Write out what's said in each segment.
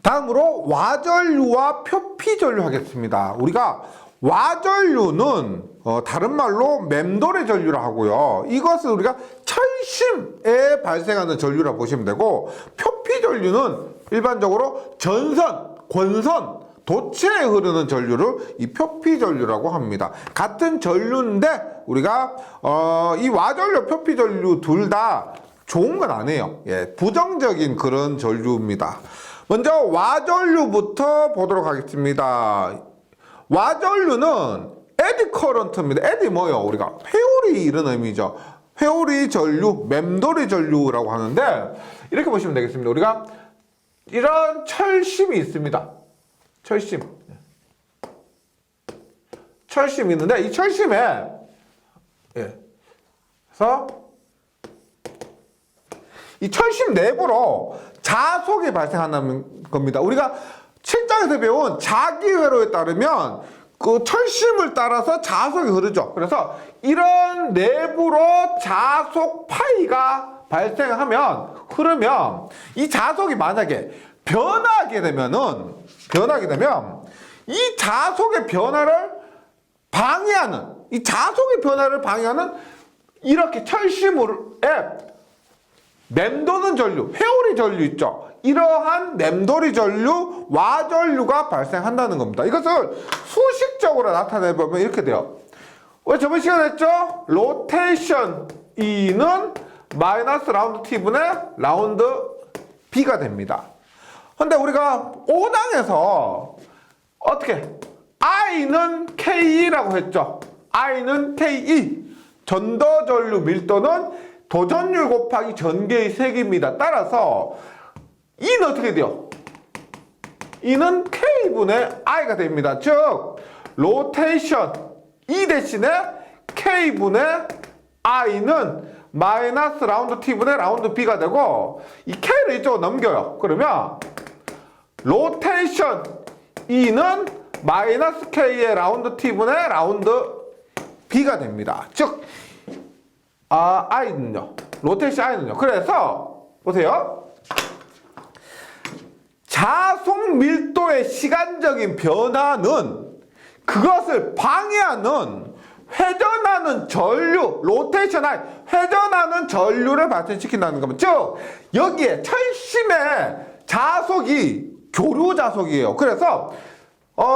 다음으로 와전류와 표피전류 하겠습니다. 우리가 와전류는 다른 말로 맴돌의 전류라 하고요. 이것을 우리가 철심에 발생하는 전류라 보시면 되고, 표피전류는 일반적으로 전선, 권선, 도체에 흐르는 전류를 이 표피전류라고 합니다. 같은 전류인데 우리가 이 와전류, 표피전류 둘 다 좋은 건 아니에요. 예, 부정적인 그런 전류입니다. 먼저 와전류부터 보도록 하겠습니다. 와전류는 에디 커런트입니다. 에디 뭐예요? 우리가 회오리 이런 의미죠. 회오리 전류, 맴돌이 전류라고 하는데, 이렇게 보시면 되겠습니다. 우리가 이런 철심이 있습니다. 철심이 있는데, 이 철심에 그래서 이 철심 내부로 자속이 발생한다는 겁니다. 우리가 7장에서 배운 자기회로에 따르면 그 철심을 따라서 자속이 흐르죠. 그래서 이런 내부로 자속 파이가 흐르면 이 자속이 만약에 변하게 되면 이 자속의 변화를 방해하는, 이렇게 철심에 맴도는 전류, 회오리 전류 있죠. 이러한 맴돌이 전류, 와전류가 발생한다는 겁니다. 이것을 수식적으로 나타내보면 이렇게 돼요. 우리 저번 시간에 했죠? 로테이션 E는 마이너스 라운드 T분의 라운드 B가 됩니다. 근데 우리가 5장에서 어떻게? I는 KE라고 했죠. I는 KE. 전도전류 밀도는 도전율 곱하기 전개의 세기입니다. 따라서 E는 어떻게 돼요? E는 K분의 I가 됩니다. 즉 로테이션 E 대신에 K분의 I는 마이너스 라운드 T분의 라운드 B가 되고, 이 K를 이쪽으로 넘겨요. 그러면 로테이션 E는 마이너스 K의 라운드 T분의 라운드 B가 됩니다. 즉 I는요, 로테이션 I는요. 그래서 보세요. 자속 밀도의 시간적인 변화는 그것을 방해하는 회전하는 전류, 로테이션 I, 회전하는 전류를 발생시킨다는 겁니다. 즉 여기에 철심의 자속이 교류 자속이에요. 그래서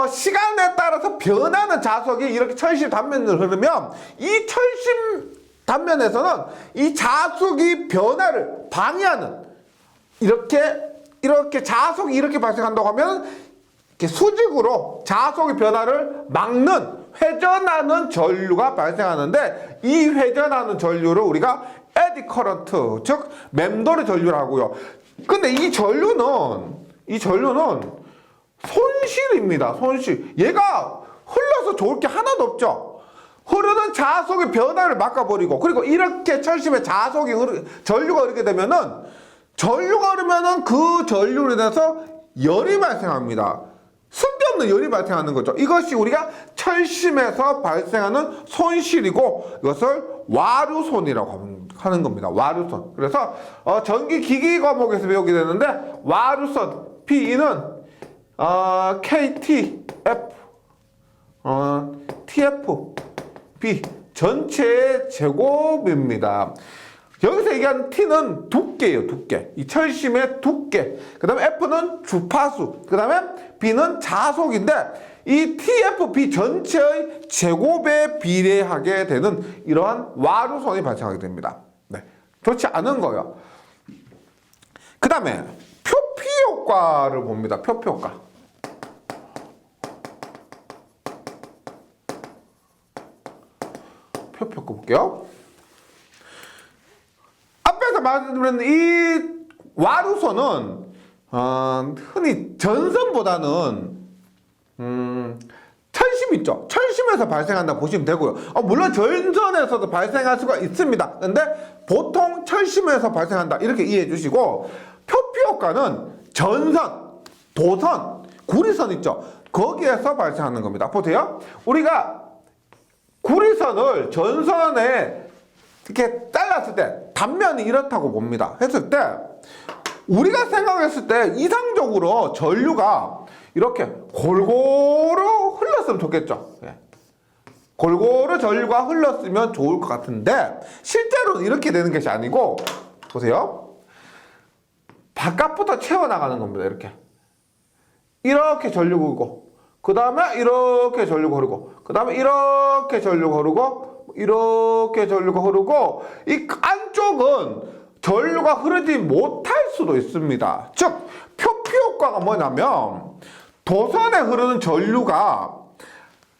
시간에 따라서 변하는 자속이 이렇게 철심 단면을 흐르면, 이 철심 단면에서는 이 자속이 변화를 방해하는, 이렇게 자속이 이렇게 발생한다고 하면 이렇게 수직으로 자속의 변화를 막는 회전하는 전류가 발생하는데, 이 회전하는 전류를 우리가 에디 커런트, 즉 맴돌의 전류라고요. 근데 이 전류는 손실입니다. 손실. 얘가 흘러서 좋을 게 하나도 없죠. 흐르는 자속의 변화를 막아버리고, 그리고 이렇게 철심에 전류가 흐르게 되면은, 그 전류로 인해서 열이 발생합니다. 쓸데없는 열이 발생하는 거죠. 이것이 우리가 철심에서 발생하는 손실이고, 이것을 와류손이라고 하는 겁니다. 와류손. 그래서 전기기기 과목에서 배우게 되는데, 와류손 P는 KTF TF B 전체의 제곱입니다. 여기서 얘기하는 T는 두께예요. 두께. 이 철심의 두께. 그 다음에 F는 주파수. 그 다음에 B는 자속인데, 이 TFB 전체의 제곱에 비례하게 되는 이러한 와류손이 발생하게 됩니다. 네, 좋지 않은 거예요. 그 다음에 표피 효과를 봅니다. 표피 효과. 표피 효과 볼게요. 앞에서 말씀드린 이 와류손은 흔히 전선보다는 철심 있죠. 철심에서 발생한다 보시면 되고요. 물론 전선에서도 발생할 수가 있습니다. 근데 보통 철심에서 발생한다 이렇게 이해해 주시고, 표피 효과는 전선, 도선, 구리선 있죠. 거기에서 발생하는 겁니다. 보세요. 우리가 구리선을 전선에 이렇게 잘랐을 때 단면이 이렇다고 봅니다. 했을 때 우리가 생각했을 때 이상적으로 전류가 이렇게 골고루 흘렀으면 좋겠죠. 예. 골고루 전류가 흘렀으면 좋을 것 같은데 실제로는 이렇게 되는 것이 아니고 보세요. 바깥부터 채워나가는 겁니다. 이렇게 전류가 흐르고 그 다음에 이렇게 전류가 흐르고 그 다음에 이렇게 전류가 흐르고 이렇게 전류가 흐르고 이 안쪽은 전류가 흐르지 못할 수도 있습니다. 즉 표피 효과가 뭐냐면 도선에 흐르는 전류가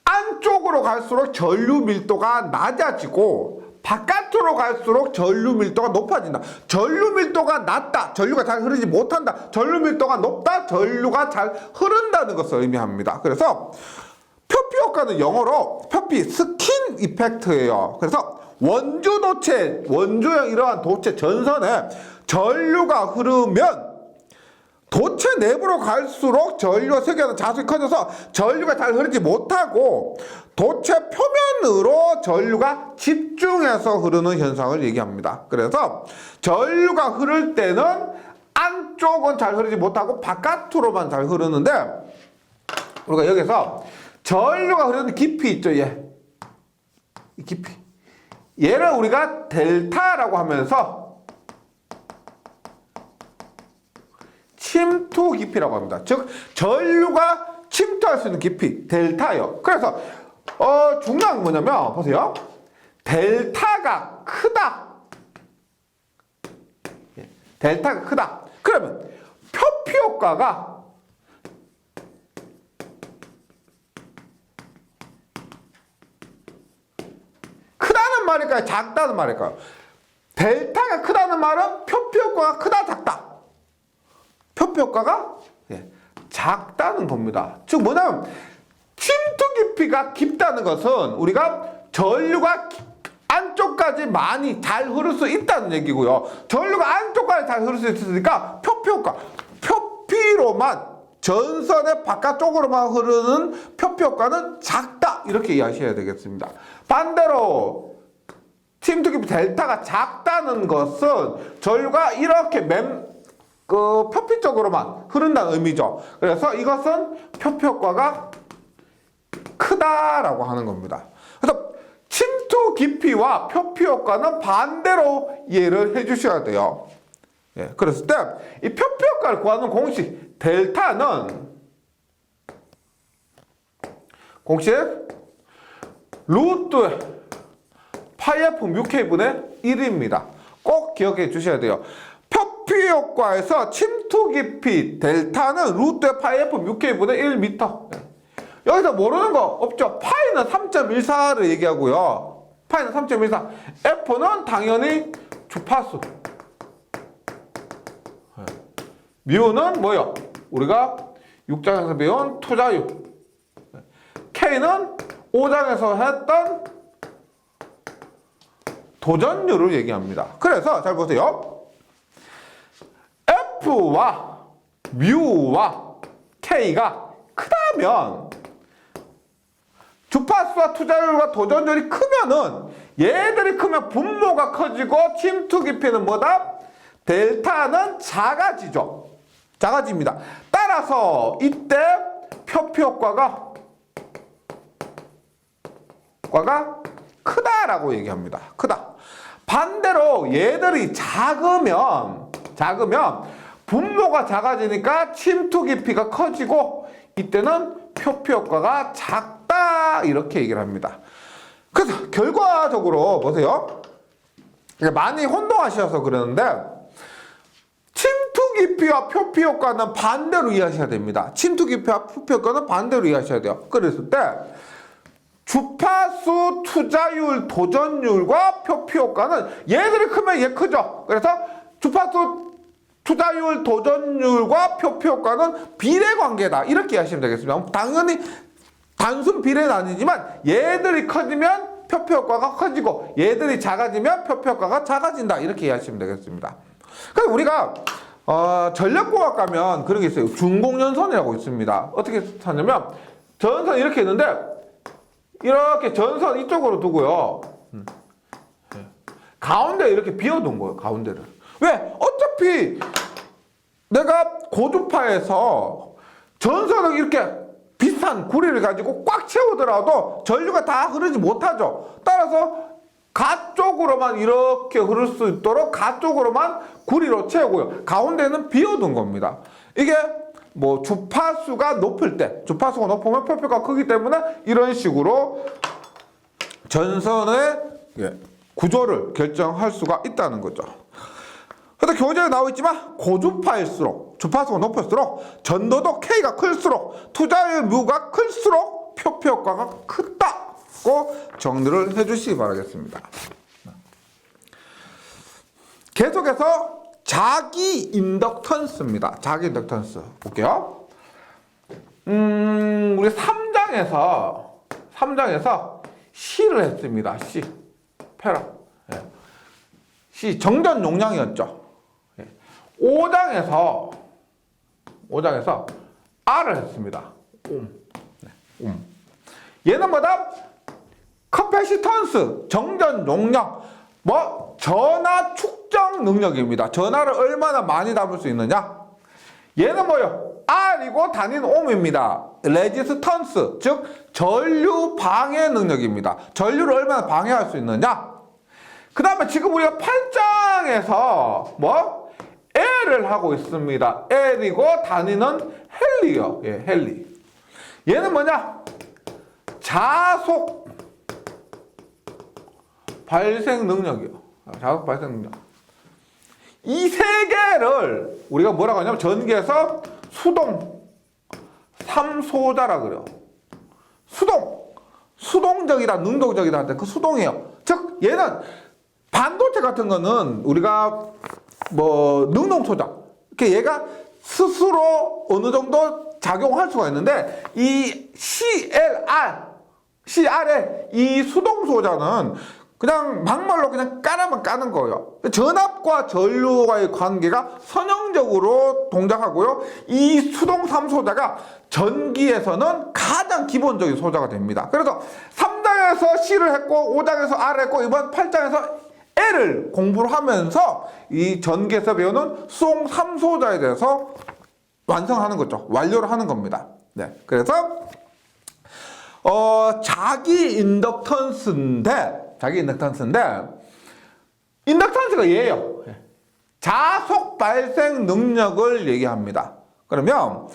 안쪽으로 갈수록 전류 밀도가 낮아지고 바깥으로 갈수록 전류 밀도가 높아진다. 전류 밀도가 낮다. 전류가 잘 흐르지 못한다. 전류 밀도가 높다. 전류가 잘 흐른다는 것을 의미합니다. 그래서 표피 효과는 영어로 표피 스킨 이펙트예요. 그래서 원주형 이러한 도체 전선에 전류가 흐르면 도체 내부로 갈수록 전류가 세개하는 자수이 커져서 전류가 잘 흐르지 못하고 도체 표면으로 전류가 집중해서 흐르는 현상을 얘기합니다. 그래서 전류가 흐를 때는 안쪽은 잘 흐르지 못하고 바깥으로만 잘 흐르는데 우리가 여기서 전류가 흐르는 깊이 있죠. 이 깊이. 얘를 우리가 델타라고 하면서 침투 깊이라고 합니다. 즉 전류가 침투할 수 있는 깊이 델타예요. 그래서 중요한 건 뭐냐면 보세요. 델타가 크다. 델타가 크다. 그러면 표피 효과가 크다는 말일까요? 작다는 말일까요? 델타가 크다는 말은 표피 효과가 크다 작다. 표피 효과가 작다는 겁니다. 즉 뭐냐면 침투 깊이가 깊다는 것은 우리가 전류가 안쪽까지 많이 잘 흐를 수 있다는 얘기고요. 전류가 안쪽까지 잘 흐를 수 있으니까 표피 효과, 표피로만 전선의 바깥쪽으로만 흐르는 표피 효과는 작다 이렇게 이해하셔야 되겠습니다. 반대로 침투 깊이 델타가 작다는 것은 전류가 이렇게 표피 쪽으로만 흐른다는 의미죠. 그래서 이것은 표피 효과가 크다라고 하는 겁니다. 그래서 침투 깊이와 표피 효과는 반대로 이해를 해주셔야 돼요. 그랬을 때 이 표피 효과를 구하는 공식 델타는 공식 루트 파이 F 뮤 K분의 1입니다. 꼭 기억해 주셔야 돼요. 표피 효과에서 침투 깊이 델타는 루트 파이 F 뮤 K분의 1m. 여기서 모르는 거 없죠. 파이는 3.14를 얘기하고요. 파이는 3.14. F는 당연히 주파수. 뮤는 뭐요? 우리가 6장에서 배운 투자율. K는 5장에서 했던 도전율을 얘기합니다. 그래서 잘 보세요. F와 뮤와 K가 크다면 주파수와 투자율과 도전율이 크면은 얘들이 크면 분모가 커지고 침투 깊이는 뭐다? 델타는 작아지죠. 작아집니다. 따라서 이때 표피 효과가 크다라고 얘기합니다. 크다. 반대로 얘들이 작으면 분모가 작아지니까 침투 깊이가 커지고 이때는 표피 효과가 작다 이렇게 얘기를 합니다. 그래서 결과적으로 보세요. 많이 혼동하셔서 그러는데 침투 깊이와 표피 효과는 반대로 이해하셔야 됩니다. 침투 깊이와 표피 효과는 반대로 이해하셔야 돼요. 그랬을 때 주파수, 투자율, 도전율과 표피 효과는 얘들이 크면 얘 크죠. 그래서 주파수, 투자율, 도전율과 표피 효과는 비례관계다. 이렇게 이해하시면 되겠습니다. 당연히 단순 비례는 아니지만 얘들이 커지면 표피 효과가 커지고 얘들이 작아지면 표피 효과가 작아진다. 이렇게 이해하시면 되겠습니다. 그래서 우리가 전력공학 가면 그런 게 있어요. 중공연선이라고 있습니다. 어떻게 하냐면 전선 이렇게 있는데 이렇게 전선 이쪽으로 두고요. 가운데 이렇게 비워둔 거예요. 가운데를. 왜? 어차피 내가 고주파에서 전선을 이렇게 비싼 구리를 가지고 꽉 채우더라도 전류가 다 흐르지 못하죠. 따라서 가쪽으로만 이렇게 흐를 수 있도록 가쪽으로만 구리로 채우고요. 가운데는 비워둔 겁니다. 이게 뭐 주파수가 높을 때, 주파수가 높으면 표표가 크기 때문에 이런 식으로 전선의 구조를 결정할 수가 있다는 거죠. 그래서 교재에 나와 있지만 고주파일수록, 주파수가 높을수록, 전도도 K가 클수록, 투자율 뮤가 클수록 표표 효과가 크다고 정리를 해주시기 바라겠습니다. 계속해서 자기 인덕턴스입니다. 자기 인덕턴스 볼게요. 우리 3장에서 C를 했습니다. C 페라. C 정전 용량이었죠. 5장에서 R을 했습니다. 얘는 뭐다? 커패시턴스 정전 용량, 뭐 전하 축적 능력입니다. 전하를 얼마나 많이 담을 수 있느냐. 얘는 뭐요? R이고 단위는 옴입니다. 레지스턴스, 즉 전류 방해 능력입니다. 전류를 얼마나 방해할 수 있느냐. 그 다음에 지금 우리가 8장에서 뭐? L을 하고 있습니다. L이고 단위는 헨리요. 예, 헨리. 얘는 뭐냐? 자속 발생 능력이요. 자속 발생 능력. 이 세 개를 우리가 뭐라고 하냐면 전기에서 수동 3소자라 그래요. 수동적이다, 능동적이다 할 때 그 수동이에요. 즉 얘는 반도체 같은 거는 우리가 뭐 능동소자, 이렇게 얘가 스스로 어느 정도 작용할 수가 있는데 이 CLR의 이 수동소자는 그냥 막말로 그냥 까라만 까는 거예요. 전압과 전류와의 관계가 선형적으로 동작하고요. 이 수동 3소자가 전기에서는 가장 기본적인 소자가 됩니다. 그래서 3장에서 C를 했고 5장에서 R을 했고 이번 8장에서 L을 공부를 하면서 이 전기에서 배우는 수동 3소자에 대해서 완성하는 거죠. 완료를 하는 겁니다. 네. 그래서 자기 인덕턴스인데 인덕턴스가 얘예요. 자속 발생 능력을 얘기합니다. 그러면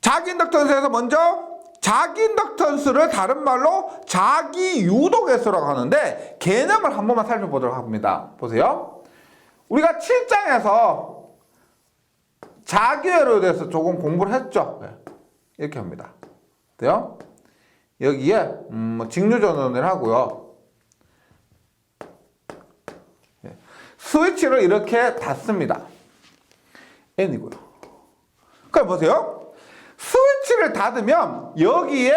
자기 인덕턴스에서 먼저 자기 인덕턴스를 다른 말로 자기 유도계수라고 하는데 개념을 한 번만 살펴보도록 합니다. 보세요. 우리가 7장에서 자기회로에 대해서 조금 공부를 했죠. 이렇게 합니다. 돼요? 여기에 직류전원을 하고요. 스위치를 이렇게 닫습니다. N이고요. 그럼 보세요. 스위치를 닫으면 여기에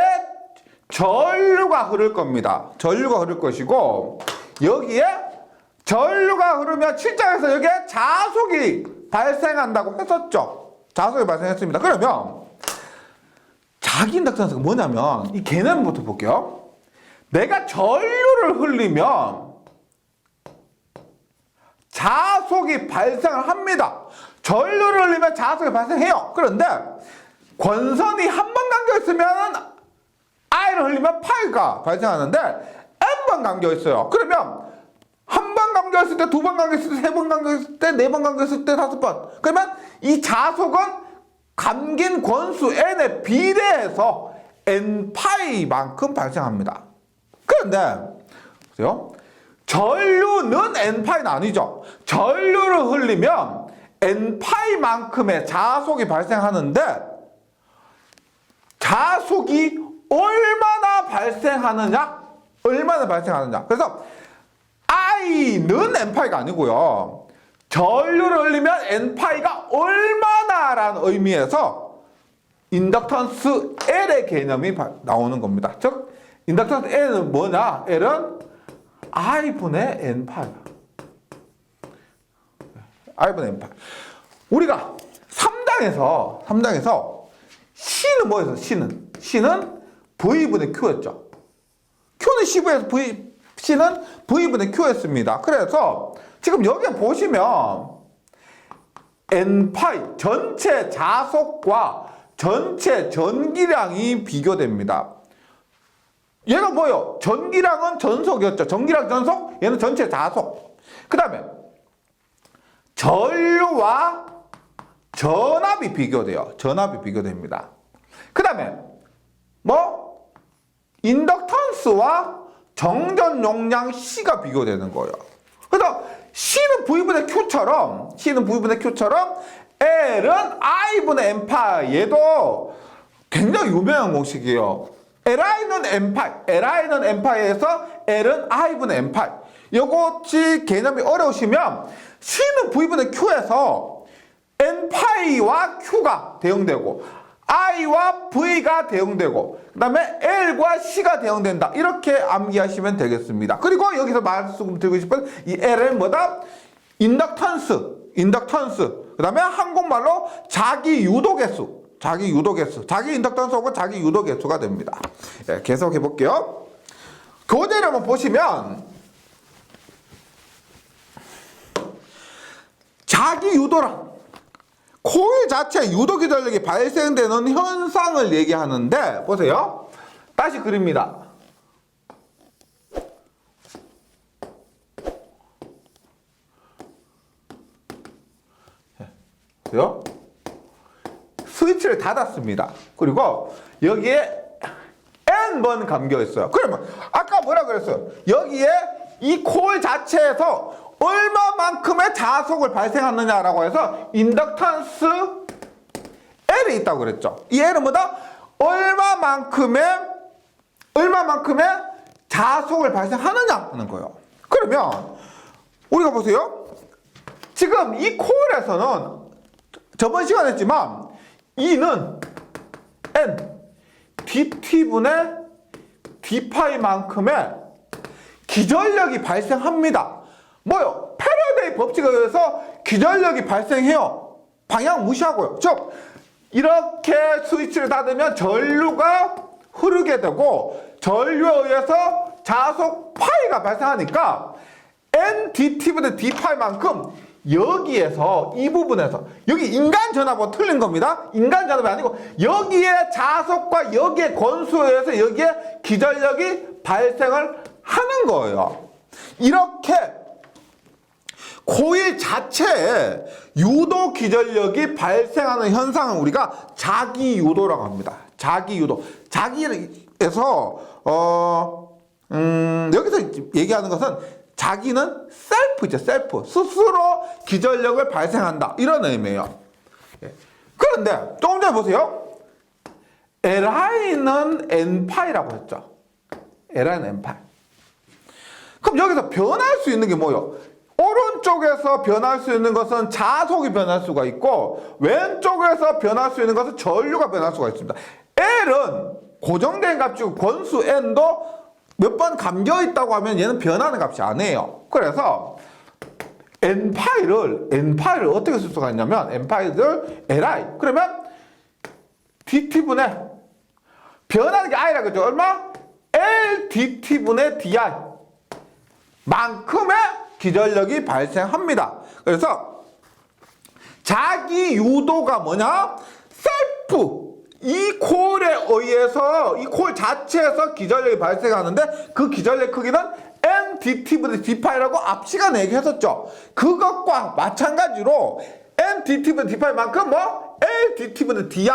전류가 흐를 겁니다. 전류가 흐를 것이고 여기에 전류가 흐르면 7장에서 여기에 자속이 발생한다고 했었죠. 자속이 발생했습니다. 그러면 자기 인덕턴스가 뭐냐면 이 개념부터 볼게요. 내가 전류를 흘리면 자속이 발생을 합니다. 전류를 흘리면 자속이 발생해요. 그런데 권선이 한 번 감겨 있으면 I를 흘리면 파이가 발생하는데 N번 감겨 있어요. 그러면 한 번 감겨 있을 때, 두 번 감겨 있을 때, 세 번 감겨 있을 때, 네 번 감겨 있을 때, 5번. 그러면 이 자속은 감긴 권수 N에 비례해서 N파이만큼 발생합니다. 그런데 보세요. 전류는 N파이는 아니죠. 전류를 흘리면 N파이만큼의 자속이 발생하는데 자속이 얼마나 발생하느냐? 그래서 I는 N파이가 아니고요. 전류를 흘리면 N파이가 얼마나라는 의미에서 인덕턴스 L의 개념이 나오는 겁니다. 즉 인덕턴스 L은 뭐냐? L은 I분의 N파이야. I분의 N파이. 우리가 3장에서 C는 뭐였어? C는 V분의 Q였죠. Q는 C분의 V, C는 V분의 Q였습니다. 그래서 지금 여기 보시면 N파이 전체 자속과 전체 전기량이 비교됩니다. 얘가 뭐요? 전기량은 전속이었죠. 전기량 전속, 얘는 전체 자속. 그 다음에 전류와 전압이 비교돼요. 전압이 비교됩니다. 그 다음에 뭐 인덕턴스와 정전 용량 C가 비교되는 거예요. 그래서 C는 V분의 Q처럼 L은 I분의 N파. 얘도 굉장히 유명한 공식이에요. LI는 N파에서 L은 I분의 N파. 이것이 개념이 어려우시면 C는 V분의 Q에서 N파이와 Q가 대응되고 I와 V가 대응되고 그 다음에 L과 C가 대응된다. 이렇게 암기하시면 되겠습니다. 그리고 여기서 말씀드리고 싶은 이 L은 뭐다? 인덕턴스. 그 다음에 한국말로 자기 유도개수. 자기 인덕턴스하고 자기 유도개수가 됩니다. 네, 계속해 볼게요. 교재를 한번 보시면 자기 유도란 코일 자체에 유도기전력이 발생되는 현상을 얘기하는데 보세요. 다시 그립니다. 보세요. 스위치를 닫았습니다. 그리고 여기에 N번 감겨 있어요. 그러면 아까 뭐라 그랬어요? 여기에 이 코일 자체에서 얼마만큼의 자속을 발생하느냐라고 해서 인덕턴스 L이 있다고 그랬죠. 이 L은 뭐다? 얼마만큼의 자속을 발생하느냐 하는 거예요. 그러면 우리가 보세요. 지금 이 코일에서는 저번 시간에 했지만 E는 N dt분의 d파이만큼의 기전력이 발생합니다. 뭐요? 패러데이 법칙에 의해서 기전력이 발생해요. 방향 무시하고요. 즉 이렇게 스위치를 닫으면 전류가 흐르게 되고 전류에 의해서 자속 파이가 발생하니까 N dt분의 d파이만큼 여기에서 이 부분에서 여기 인간 전압하고 틀린 겁니다. 인간 전압이 아니고 여기에 자속과 여기에 권수에 의해서 여기에 기전력이 발생을 하는 거예요. 이렇게 코일 자체에 유도 기전력이 발생하는 현상을 우리가 자기 유도라고 합니다. 자기 유도. 자기에서 여기서 얘기하는 것은 자기는 셀프죠. 셀프. 스스로 기전력을 발생한다. 이런 의미예요. 그런데 조금 전에 보세요. LI는 N파이라고 했죠. LI는 N파이. 그럼 여기서 변할 수 있는 게 뭐예요? 오른쪽에서 변할 수 있는 것은 자속이 변할 수가 있고 왼쪽에서 변할 수 있는 것은 전류가 변할 수가 있습니다. L은 고정된 값이고 권수 N도 몇 번 감겨 있다고 하면 얘는 변하는 값이 아니에요. 그래서 N파이를 어떻게 쓸 수가 있냐면 N파이를 LI 그러면 dt분의 변하는 게 I라고 했죠. 얼마? L dt분의 DI 만큼의 기전력이 발생합니다. 그래서 자기 유도가 뭐냐? 셀프. 이 코일에 의해서 이 코일 자체에서 기전력이 발생하는데 그 기전력 크기는 N dt분의 d파이라고 앞 시간에 얘기했었죠. 그것과 마찬가지로 N dt분의 d파이만큼 뭐 L dt분의 di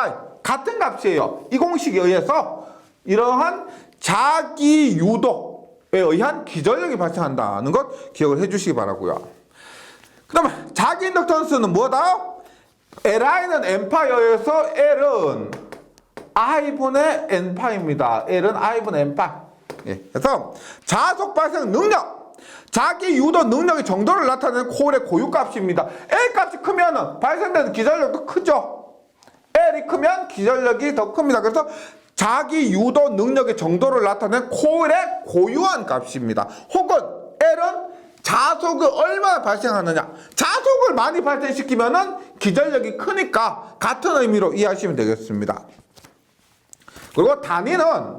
같은 값이에요. 이 공식에 의해서 이러한 자기 유도에 의한 기전력이 발생한다는 것 기억을 해주시기 바라고요. 그 다음에 자기 인덕턴스는 뭐다? LI는 N파에 의해서 L은 I분의 N파입니다. L은 I분의 N파. 그래서 자속 발생 능력, 자기 유도 능력의 정도를 나타내는 코일의 고유값입니다. L 값이 크면 발생되는 기전력도 크죠. L이 크면 기전력이 더 큽니다. 그래서 자기 유도 능력의 정도를 나타내는 코일의 고유한 값입니다. 혹은 L은 자속을 얼마나 발생하느냐. 자속을 많이 발생시키면은 기전력이 크니까 같은 의미로 이해하시면 되겠습니다. 그리고 단위는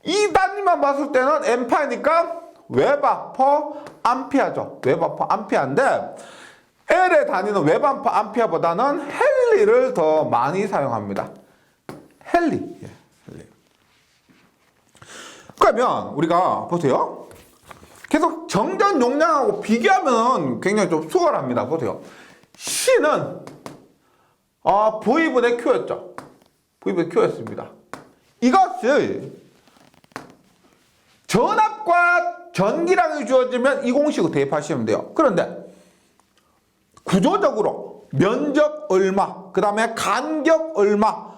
이 단위만 봤을 때는 N파이니까 웨버 퍼 암페어죠. 웨버 퍼 암페어인데 L의 단위는 웹 암페어보다는 헨리를 더 많이 사용합니다. 헨리. 예, 헨리. 그러면 우리가 보세요. 계속 정전 용량하고 비교하면 굉장히 좀 수월합니다. 보세요. C는 V분의 Q였죠. V분의 Q였습니다. 이것을 전압과 전기량이 주어지면 이 공식을 대입하시면 돼요. 그런데 구조적으로 면적 얼마, 그 다음에 간격 얼마,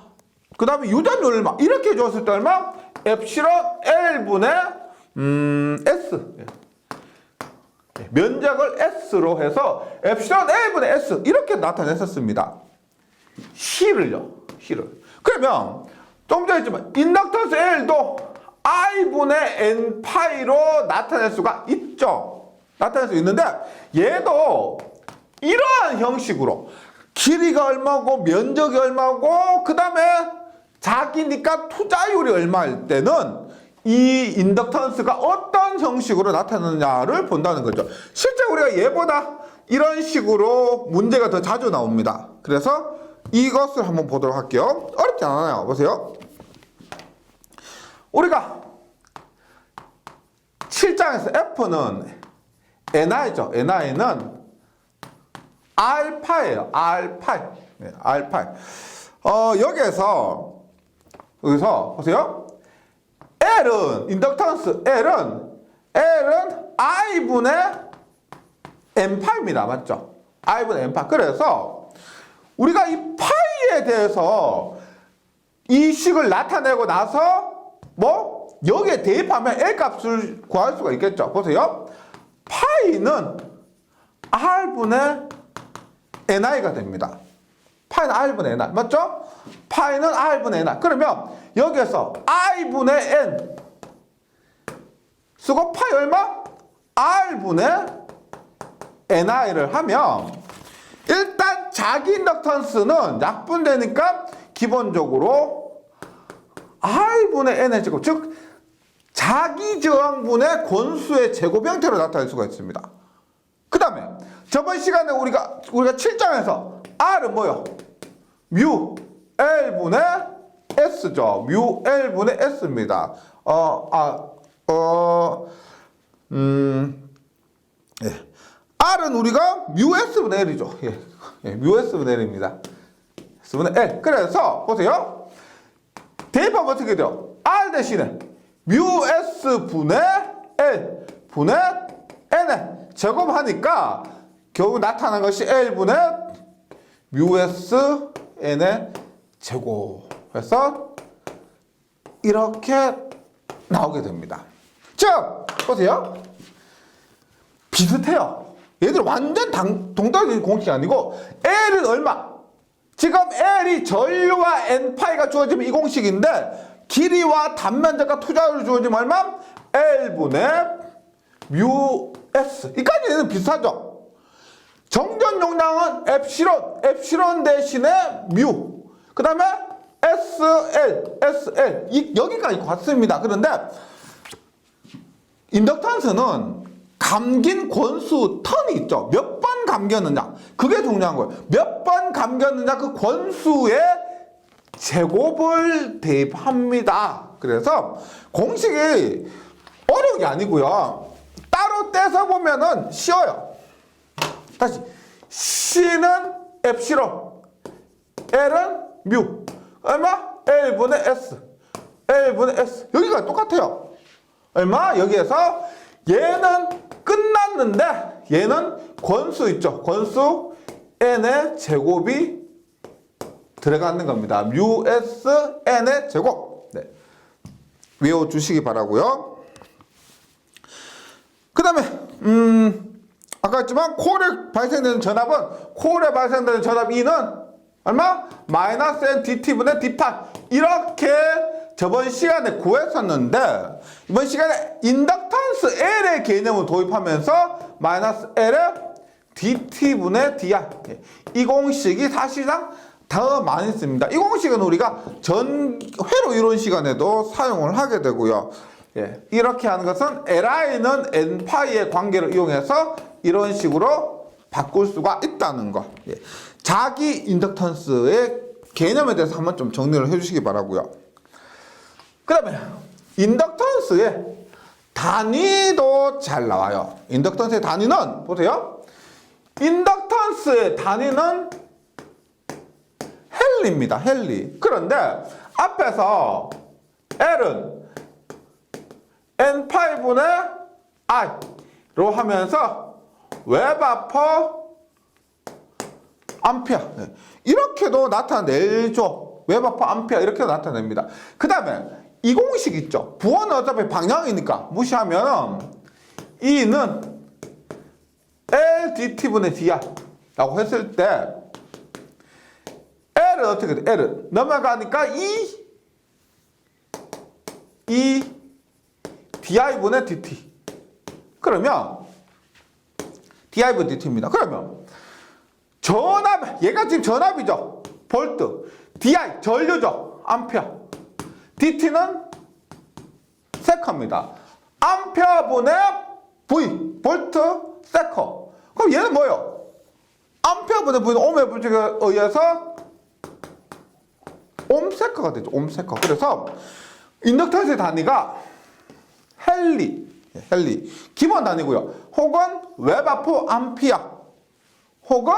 그 다음에 유전율 얼마 이렇게 줬을 때 얼마? 엡실론 L분의 S. 면적을 S로 해서 엡실론 L분의 S 이렇게 나타냈었습니다. C를요. 그러면 좀 전에 했지만 인덕턴스 L도 I분의 N파이로 나타낼 수가 있죠. 나타낼 수 있는데 얘도 이러한 형식으로 길이가 얼마고 면적이 얼마고 그 다음에 자기니까 투자율이 얼마일 때는 이 인덕턴스가 어떤 형식으로 나타나느냐를 본다는 거죠. 실제 우리가 얘보다 이런 식으로 문제가 더 자주 나옵니다. 그래서 이것을 한번 보도록 할게요. 어렵지 않아요. 보세요. 우리가 7장에서 F는 NI죠. NI는 알파예요. 알파. 네, 알파. 여기서 보세요. L은 인덕턴스 L은 I분의 N파입니다. 맞죠? I분의 N파. 그래서 우리가 이 파이에 대해서 이 식을 나타내고 나서 여기에 대입하면 L 값을 구할 수가 있겠죠. 보세요. 파이는 R분의 NI가 됩니다. 파이는 R분의 NI. 맞죠? 파이는 R분의 NI. 그러면 여기에서 I분의 N 쓰고 파이 얼마? R분의 NI를 하면 일단 자기 인덕턴스는 약분되니까 기본적으로 R분의 N의 제곱, 즉 자기 저항분의 권수의 제곱 형태로 나타낼 수가 있습니다. 그 다음에 저번 시간에 우리가 7장에서 R은 뭐요? 뮤 L분의 S죠. 뮤 L분의 S입니다. 예. R은 우리가 뮤 S분의 L이죠. 뮤 S분의 L입니다. S분의 L. 그래서 보세요. 대입하면 어떻게 돼요? R 대신에 뮤 S분의 L 분의 N에 제곱하니까 결국 나타난 것이 L분의 뮤 S N의 제곱. 그래서 이렇게 나오게 됩니다. 즉 보세요. 비슷해요. 얘들 완전 동떨어진 공식이 아니고 L은 얼마? 지금 L이 전류와 N파이가 주어지면 이 공식인데 길이와 단면적과 투자율이 주어지면 얼마? L분의 뮤 S. 이까지는 비슷하죠? 정전 용량은 엡실론 대신에 뮤. 그 다음에 SL. 여기까지 같습니다. 그런데 인덕턴스는 감긴 권수 턴이 있죠. 몇 번 감겼느냐. 그게 중요한 거예요. 몇 번 감겼느냐 그 권수의 제곱을 대입합니다. 그래서 공식이 어려운 게 아니고요. 따로 떼서 보면은 쉬워요. 다시 C는 엡실론, L은 뮤. 얼마? L분의 S. L분의 S. 여기가 똑같아요. 얼마? 여기에서 얘는 끝났는데 얘는 권수 있죠. 권수 N의 제곱이 들어가는 겁니다. 뮤 S N의 제곱. 네. 외워주시기 바라고요. 그 다음에 아까 했지만 코어에 발생되는 전압은 코어에 발생되는 전압 E는 얼마? 마이너스 N DT분의 D파. 이렇게 저번 시간에 구했었는데 이번 시간에 인덕턴스 L의 개념을 도입하면서 마이너스 L의 DT분의 DR. 이 공식이 사실상 더 많이 씁니다. 이 공식은 우리가 회로 이론 시간에도 사용을 하게 되고요. 이렇게 하는 것은 LI는 N파이의 관계를 이용해서 이런 식으로 바꿀 수가 있다는 거. 예. 자기 인덕턴스의 개념에 대해서 한번 좀 정리를 해주시기 바라고요. 그 다음에 인덕턴스의 단위도 잘 나와요. 인덕턴스의 단위는 보세요. 인덕턴스의 단위는 헨리입니다. 헨리. 그런데 앞에서 L은 N5분의 I로 하면서 웹/퍼 암페어 이렇게도 나타내죠. 웹/퍼 암페어 이렇게 나타냅니다. 그 다음에 이 공식 있죠. 부호는 어차피 방향이니까 무시하면 E는 LDT분의 DR 라고 했을 때 L은 어떻게 돼? L은 넘어가니까 E DI분의 DT. 그러면 DI분의 DT입니다. 그러면 전압, 얘가 지금 전압이죠. 볼트. DI 전류죠. 암페어. DT는 세커입니다. 암페어분의 V 볼트 세커. 그럼 얘는 뭐예요? 암페어분의 V는 옴의 법칙에 의해서 옴세커가 되죠. 옴세커. 그래서 인덕턴스의 단위가 헨리 기본 단위고요. 혹은 웹/퍼 암페어 혹은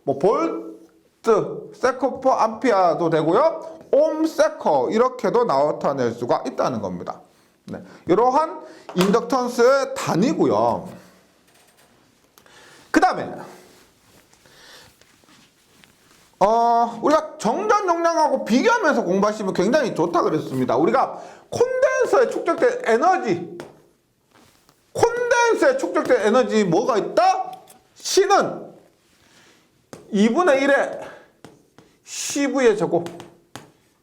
뭐 볼트 세커 퍼 암페어도 되고요. 옴세커 이렇게도 나타낼 수가 있다는 겁니다. 네, 이러한 인덕턴스의 단위고요. 그 다음에 우리가 정전 용량하고 비교하면서 공부하시면 굉장히 좋다 그랬습니다. 우리가 콘덴서에 축적된 에너지 뭐가 있다? C는 2분의 1의 CV의 제곱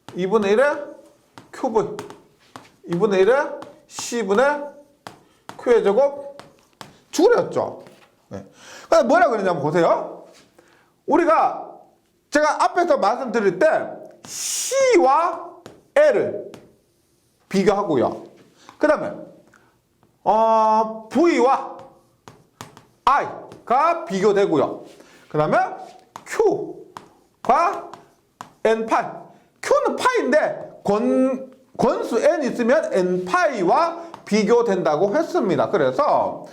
2분의 1의 QV 2분의 1의 C분의 Q의 제곱 주그렸죠. 네. 근데 뭐라 그러냐면 보세요. 우리가 제가 앞에서 말씀드릴 때 C와 L을 비교하고요. 그 다음에 V와 I가 비교되고요. 그 다음에 Q과 N8 Q는 파인데 권수 N 있으면 N파이와 비교된다고 했습니다. 그래서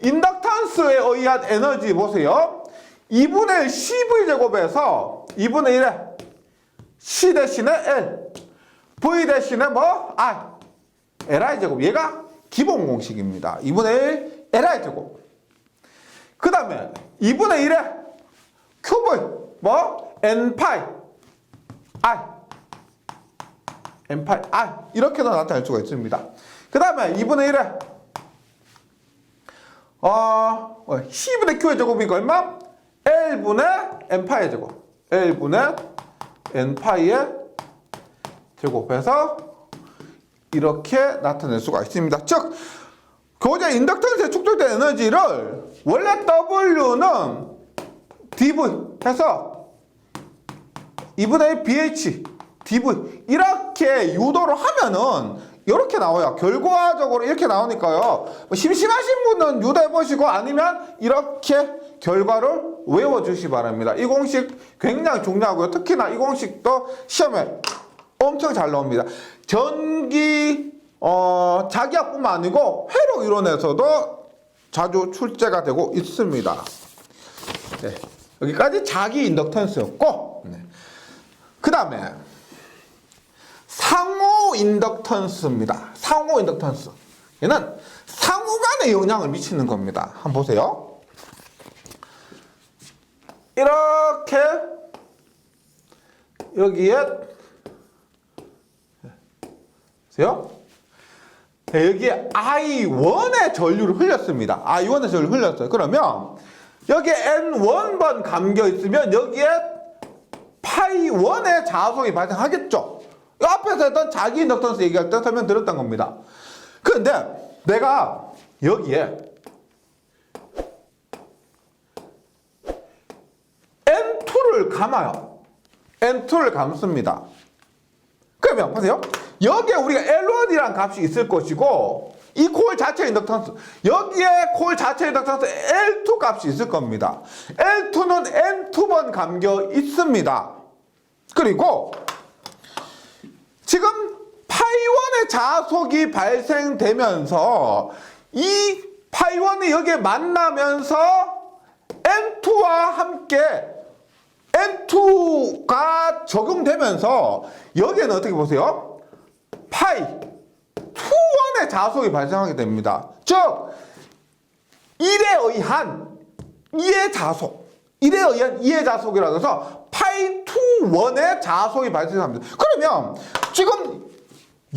인덕턴스에 의한 에너지 보세요. 2분의 1 CV제곱에서 2분의 1의 C 대신에 L V 대신에 뭐? I LI제곱. 얘가 기본 공식입니다. 2분의 1 LI제곱. 그 다음에 2분의 1의 QV 뭐? N파이 I N파이 I 이렇게도 나타낼 수가 있습니다. 그 다음에 2분의 1의 C분의 Q의 제곱이니까 얼마? L분의 N파이의 제곱 L분의 N파이의 제곱해서 이렇게 나타낼 수가 있습니다. 즉 고체 인덕턴스에 축적된 에너지를 원래 W는 dV 해서 2분의 1 BH dV 이렇게 유도를 하면은 이렇게 나와요. 결과적으로 이렇게 나오니까요. 뭐 심심하신 분은 유도해 보시고 아니면 이렇게 결과를 외워주시기 바랍니다. 이 공식 굉장히 중요하고요. 특히나 이 공식도 시험에 엄청 잘 나옵니다. 전기 자기학뿐만 아니고 회로 이론에서도 자주 출제가 되고 있습니다. 네, 여기까지 자기 인덕턴스였고, 네. 그 다음에 상호 인덕턴스입니다. 상호 인덕턴스. 얘는 상호간에 영향을 미치는 겁니다. 한번 보세요. 이렇게 여기에 보세요. 여기에 I1의 전류를 흘렸습니다. I1의 전류를 흘렸어요. 그러면 여기에 N1번 감겨 있으면 여기에 파이1의 자속이 발생하겠죠. 앞에서 했던 자기 인덕턴스 얘기할 때 설명 드렸던 겁니다. 그런데 내가 여기에 N2를 감아요. N2를 감습니다. 그러면 보세요. 여기에 우리가 L1이라는 값이 있을 것이고 이 코일 자체 인덕턴스, 여기에 코일 자체 인덕턴스 L2 값이 있을 겁니다. L2는 N2번 감겨 있습니다. 그리고 지금 파이1의 자속이 발생되면서 이 파이1이 여기에 만나면서 N2와 함께 N2가 적용되면서 여기에는 어떻게 보세요? 파이 2원의 자속이 발생하게 됩니다. 즉 1에 의한 2의 자속, 1에 의한 2의 자속이라고 해서 파이 2원의 자속이 발생합니다. 그러면 지금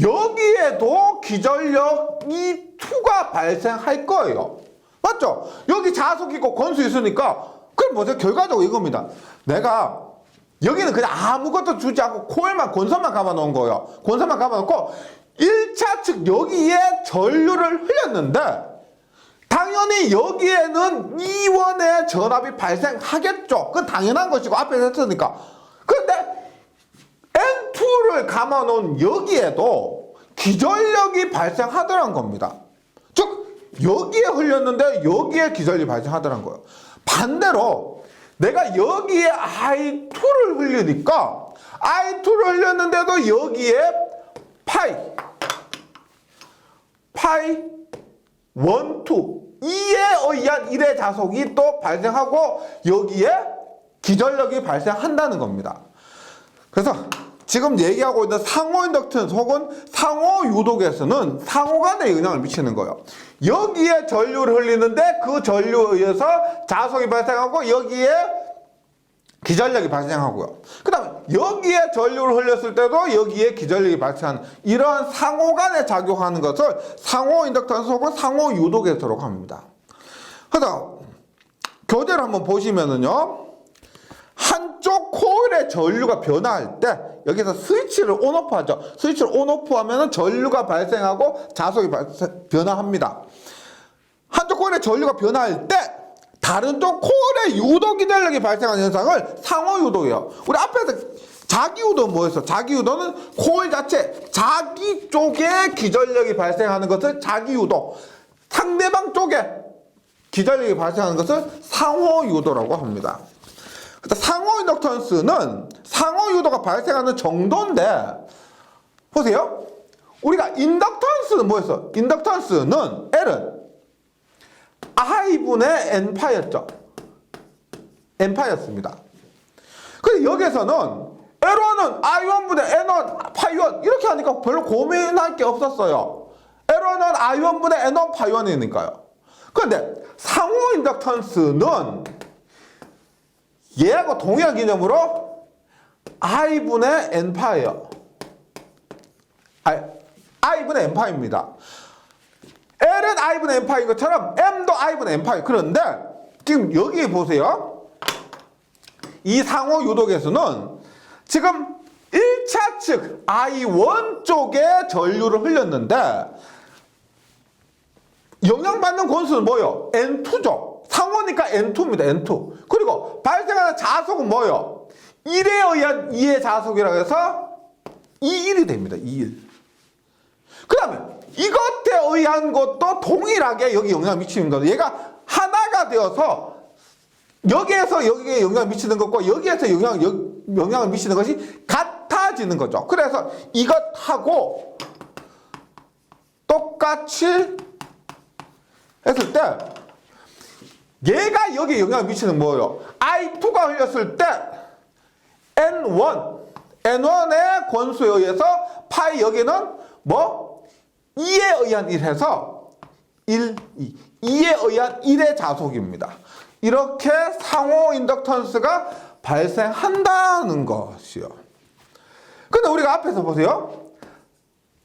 여기에도 기전력이 2가 발생할 거예요. 맞죠? 여기 자속 있고 권수 있으니까 그럼 뭐죠? 결과적으로 이겁니다. 내가 여기는 그냥 아무것도 주지 않고 코일만 권선만 감아놓은 거예요. 권선만 감아놓고 1차 측 여기에 전류를 흘렸는데 당연히 여기에는 2원의 전압이 발생하겠죠. 그건 당연한 것이고 앞에서 했으니까. 그런데 N2를 감아놓은 여기에도 기전력이 발생하더란 겁니다. 즉 여기에 흘렸는데 여기에 기전력이 발생하더란 거예요. 반대로 내가 여기에 I2를 흘리니까 I2를 흘렸는데도 여기에 파이 1, 2, 2에 의한 1의 자속이 또 발생하고 여기에 기전력이 발생한다는 겁니다. 그래서 지금 얘기하고 있는 상호 인덕턴스 혹은 상호 유도계에서는 상호 간에 영향을 미치는 거예요. 여기에 전류를 흘리는데 그 전류에 의해서 자속이 발생하고 여기에 기전력이 발생하고요. 그 다음에 여기에 전류를 흘렸을 때도 여기에 기전력이 발생하는 이러한 상호 간에 작용하는 것을 상호 인덕턴스 혹은 상호 유도계라고 합니다. 그래서 교재를 한번 보시면은요. 한쪽 코일의 전류가 변화할 때 여기서 스위치를 온오프 하죠. 스위치를 온오프 하면은 전류가 발생하고 자속이 변화합니다. 한쪽 코일의 전류가 변화할 때 다른 쪽 코일의 유도 기전력이 발생하는 현상을 상호 유도예요. 우리 앞에서 자기 유도는 뭐였어? 자기 유도는 코일 자체 자기 쪽에 기전력이 발생하는 것을 자기 유도, 상대방 쪽에 기전력이 발생하는 것을 상호 유도라고 합니다. 상호 인덕턴스는 상호 유도가 발생하는 정도인데 보세요. 우리가 인덕턴스는 뭐였어? 인덕턴스는 L은 I분의 N파였죠. N파였습니다. 근데 여기서는 L1은 I1분의 N1 파이1 이렇게 하니까 별로 고민할 게 없었어요. L1은 I1분의 N1 파이1이니까요. 그런데 상호 인덕턴스는 얘하고 동일한 개념으로 I분의 N파예요. I분의 N파입니다. L은 I분의 N파인 것처럼 M도 I분의 N파예요. 그런데 지금 여기 보세요. 이 상호 유도계에서는 지금 1차 측 I1 쪽에 전류를 흘렸는데 영향받는 권수는 뭐예요? N2죠. 상호니까 N2입니다. N2. 그리고 발생하는 자속은 뭐예요? 1에 의한 2의 자속이라고 해서 2.1이 됩니다. 2.1. 그 다음에 이것에 의한 것도 동일하게 여기 영향을 미치는 거예요. 얘가 하나가 되어서 여기에서 여기에 영향을 미치는 것과 여기에서 영향을 미치는 것이 같아지는 거죠. 그래서 이것하고 똑같이 했을 때 얘가 여기에 영향을 미치는 뭐예요? I2가 흘렸을 때 N1의 권수에 의해서 파이 여기는 뭐 2에 의한 1 해서 1, 2. 2에 의한 1의 자속입니다. 이렇게 상호 인덕턴스가 발생한다는 것이요. 근데 우리가 앞에서 보세요.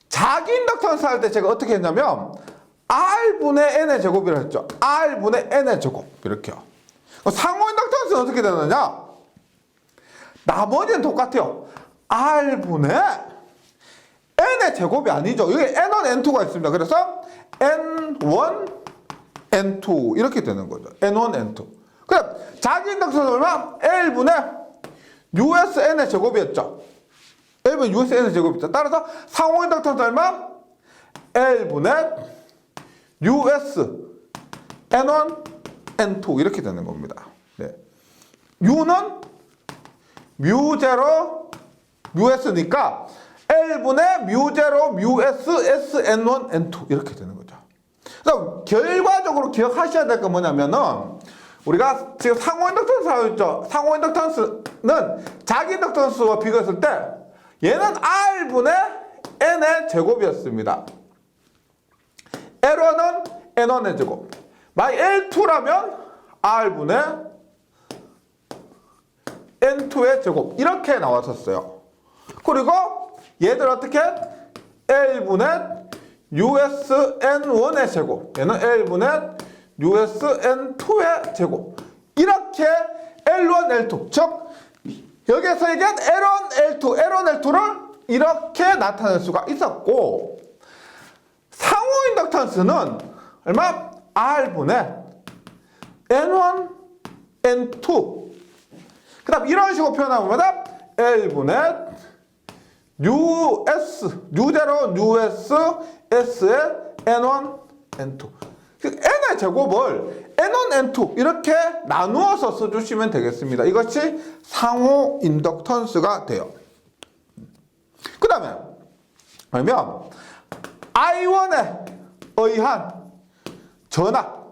자기 인덕턴스 할 때 제가 어떻게 했냐면 R분의 N의 제곱이라고 했죠. R분의 N의 제곱 이렇게요. 상호 인덕턴스는 어떻게 되느냐? 나머지는 똑같아요. R분의 N의 제곱이 아니죠. 여기 N1, N2가 있습니다. 그래서 N1, N2 이렇게 되는 거죠. N1, N2. 그럼 자기 인덕턴스는 얼마? L분의 USN의 제곱이었죠. L분의 USN의 제곱이었죠. 따라서 상호 인덕턴스 얼마? L분의 US N1 N2 이렇게 되는 겁니다. 네. U는 뮤0 뮤S니까 L분의 뮤0 뮤S SN1 N2 이렇게 되는 거죠. 그래서 결과적으로 기억하셔야 될 건 뭐냐면은 우리가 지금 상호 인덕턴스 하였죠. 상호 인덕턴스는 자기 인덕턴스와 비교했을 때 얘는 R분의 N의 제곱이었습니다. L1은 N1의 제곱. 만약 L2라면 R분의 N2의 제곱. 이렇게 나왔었어요. 그리고 얘들 어떻게? L분의 US N1의 제곱. 얘는 L분의 US N2의 제곱. 이렇게 L1, L2. 즉, 여기에서 얘기한 L1, L2, L1, L2를 이렇게 나타낼 수가 있었고, 상호 인덕턴스는 얼마? R분의 N1, N2. 그 다음 이런 식으로 표현하면 뭐다? L분의 US, U0, US, S의 N1, N2. N의 제곱을 N1, N2 이렇게 나누어서 써주시면 되겠습니다. 이것이 상호 인덕턴스가 돼요. 그 다음에 그러면 I1에 의한 전압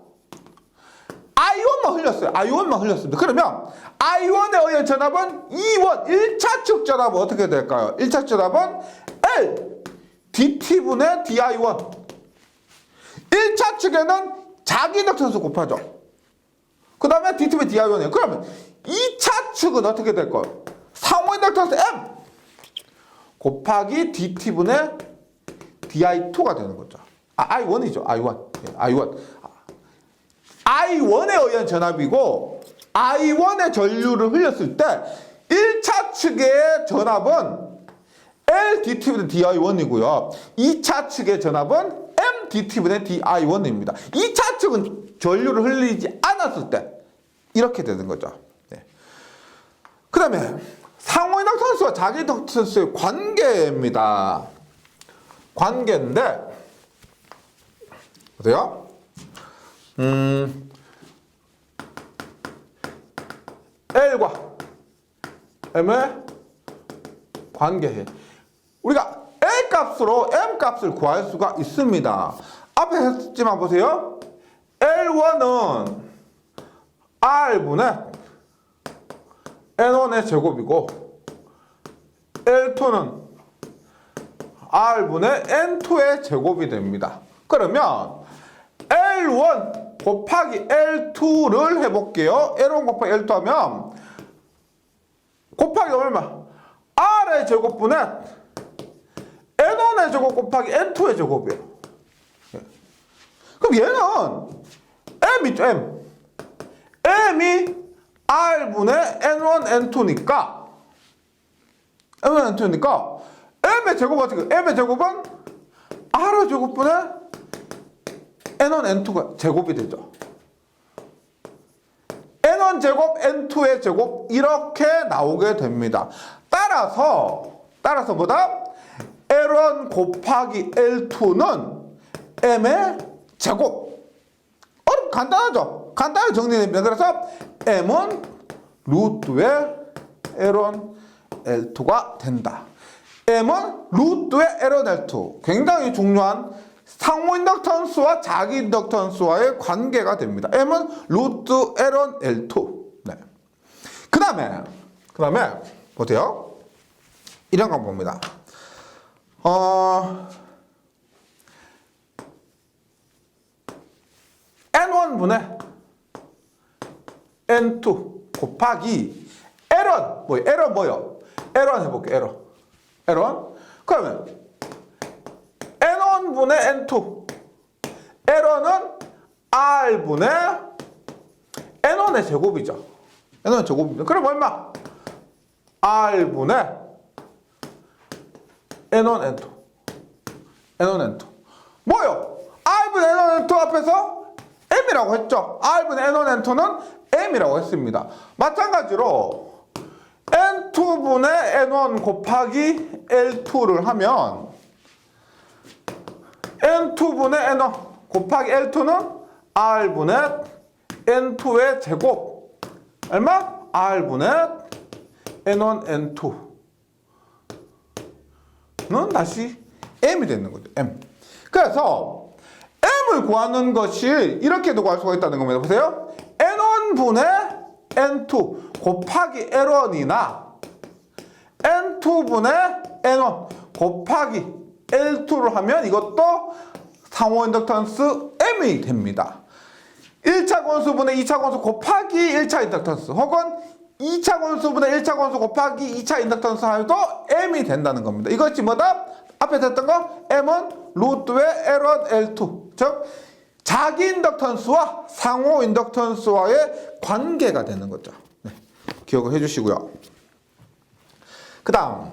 I1만 흘렸어요. I1만 흘렸습니다. 그러면 I1에 의한 전압은 E1 1차측 전압은 어떻게 될까요? 1차측 전압은 L dt분의 di1 1차측에는 자기 인덕턴스 곱하죠. 그 다음에 dt분의 di1이에요. 그러면 2차측은 어떻게 될까요? 상호 인덕턴스 M 곱하기 dt분의 di2가 되는 거죠. I1이죠. I1. I1. I1에 의한 전압이고 I1의 전류를 흘렸을 때 1차측의 전압은 L dt분의 di1이고요. 2차측의 전압은 M dt분의 di1입니다. 2차측은 전류를 흘리지 않았을 때 이렇게 되는 거죠. 네. 그 다음에 상호 인덕턴스와 자기 인덕턴스의 관계입니다. 관계인데 보세요. L과 M의 관계해. 우리가 L 값으로 M 값을 구할 수가 있습니다. 앞에 했지만 보세요. L1은 R분의 N1의 제곱이고 L2는 R분의 N2의 제곱이 됩니다. 그러면 L1 곱하기 L2를 해볼게요. L1 곱하기 L2 하면 곱하기 얼마? R의 제곱분의 N1의 제곱 곱하기 N2의 제곱이에요. 그럼 얘는 M이죠, M. M이 R분의 N1, N2니까 N1, N2니까 M의 제곱은 어떻게? M의 제곱은 R의 제곱분의 N1, N2가 제곱이 되죠. N1 제곱, N2의 제곱 이렇게 나오게 됩니다. 따라서 뭐다? L1 곱하기 L2는 M의 제곱. 간단하죠? 간단하게 정리됩니다. 그래서 M은 루트의 L1, L2가 된다. M은 루트의 L1, L2. 굉장히 중요한 상호 인덕턴스와 자기 인덕턴스와의 관계가 됩니다. M은 루트 L1, L2. 네. 그 다음에 보세요. 이런 거 봅니다. N1분의 N2 곱하기 L1 뭐예요? L1 뭐예요? L1 해볼게요. L1 그러면 N1분의 N2 L1은 R분의 N1의 제곱이죠. N1의 제곱입니다. 그럼 얼마? R분의 N1, N2 N1, N2 뭐요? R분의 N1, N2 앞에서 M이라고 했죠. R분의 N1, N2는 M이라고 했습니다. 마찬가지로 N2분의 N1 곱하기 L2를 하면 N2분의 N1 곱하기 L2는 R분의 N2의 제곱. 얼마? R분의 N1, N2는 다시 M이 되는 거죠. M. 그래서 M을 구하는 것이 이렇게도 구할 수가 있다는 겁니다. 보세요. N1분의 N2 곱하기 L1이나 N2분의 N1 곱하기 L2를 하면 이것도 상호 인덕턴스 M이 됩니다. 1차 권수분의 2차 권수 곱하기 1차 인덕턴스 혹은 2차 권수분의 1차 권수 곱하기 2차 인덕턴스 하여도 M이 된다는 겁니다. 이것이 뭐다? 앞에 했던 거 M은 루트의 L1, L2 즉 자기 인덕턴스와 상호 인덕턴스와의 관계가 되는 거죠. 네, 기억을 해주시고요. 그 다음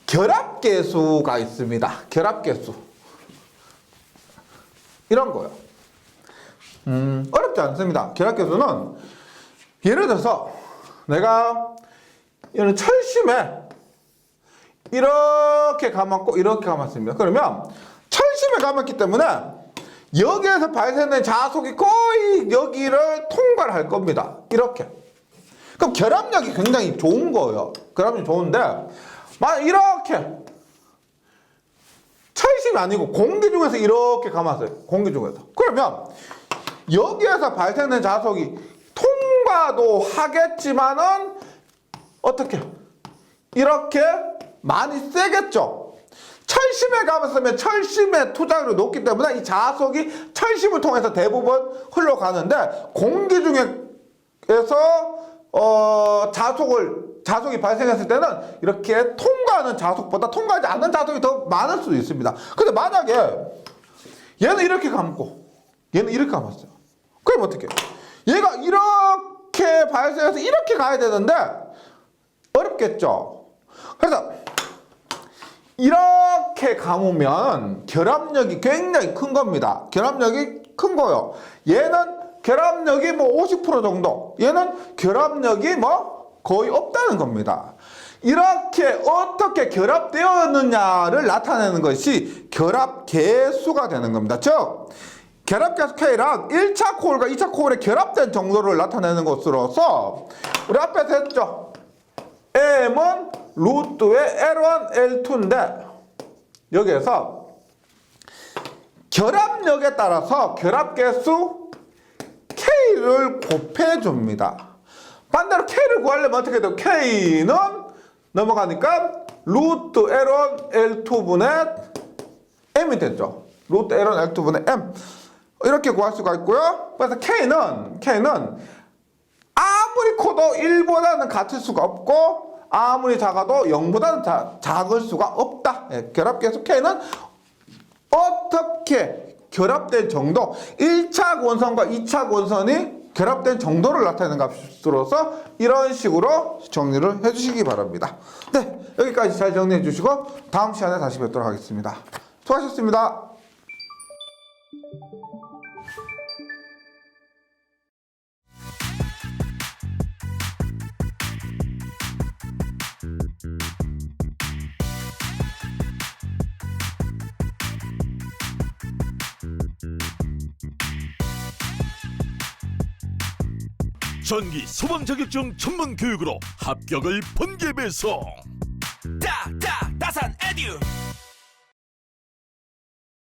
결합계수가 있습니다. 결합계수 이런 거요. 어렵지 않습니다. 결합계수는 예를 들어서 내가 이런 철심에 이렇게 감았고 이렇게 감았습니다. 그러면 철심에 감았기 때문에 여기에서 발생된 자속이 거의 여기를 통과를 할 겁니다. 이렇게. 그럼 결합력이 굉장히 좋은 거예요. 결합력이 좋은데 만약 이렇게 철심이 아니고 공기 중에서 이렇게 감았어요. 공기 중에서. 그러면 여기에서 발생된 자속이 통과도 하겠지만은 어떻게? 이렇게 많이 세겠죠. 철심에 감았으면 철심의 투자율이 높기 때문에 이 자속이 철심을 통해서 대부분 흘러가는데 공기 중에서 자속이 발생했을 때는 이렇게 통과하는 자속보다 통과하지 않는 자속이 더 많을 수도 있습니다. 근데 만약에 얘는 이렇게 감고 얘는 이렇게 감았어요. 그럼 어떻게? 얘가 이렇게 발생해서 이렇게 가야 되는데 어렵겠죠. 그래서 이렇게 감으면 결합력이 굉장히 큰 겁니다. 결합력이 큰 거요. 얘는 결합력이 뭐 50% 정도, 얘는 결합력이 뭐 거의 없다는 겁니다. 이렇게 어떻게 결합되었느냐를 나타내는 것이 결합계수가 되는 겁니다. 즉 결합계수 K랑 1차 코일과 2차 코일의 결합된 정도를 나타내는 것으로서 우리 앞에서 했죠. M은 루트의 L1, L2인데 여기에서 결합력에 따라서 결합계수 K를 곱해줍니다. 반대로 K를 구하려면 어떻게 돼요? K는 넘어가니까 루트 L1, L2분의 M이 되죠. 루트 L1, L2분의 M 이렇게 구할 수가 있고요. 그래서 K는 아무리 커도 1보다는 같을 수가 없고 아무리 작아도 0보다는 작을 수가 없다. 예, 결합계수 K는 어떻게 결합된 정도 1차 권선과 2차 권선이 결합된 정도를 나타내는 값으로서 이런 식으로 정리를 해주시기 바랍니다. 네, 여기까지 잘 정리해 주시고 다음 시간에 다시 뵙도록 하겠습니다. 수고하셨습니다. 전기 소방 자격증 전문 교육으로 합격을 번개 배송. 따산 에듀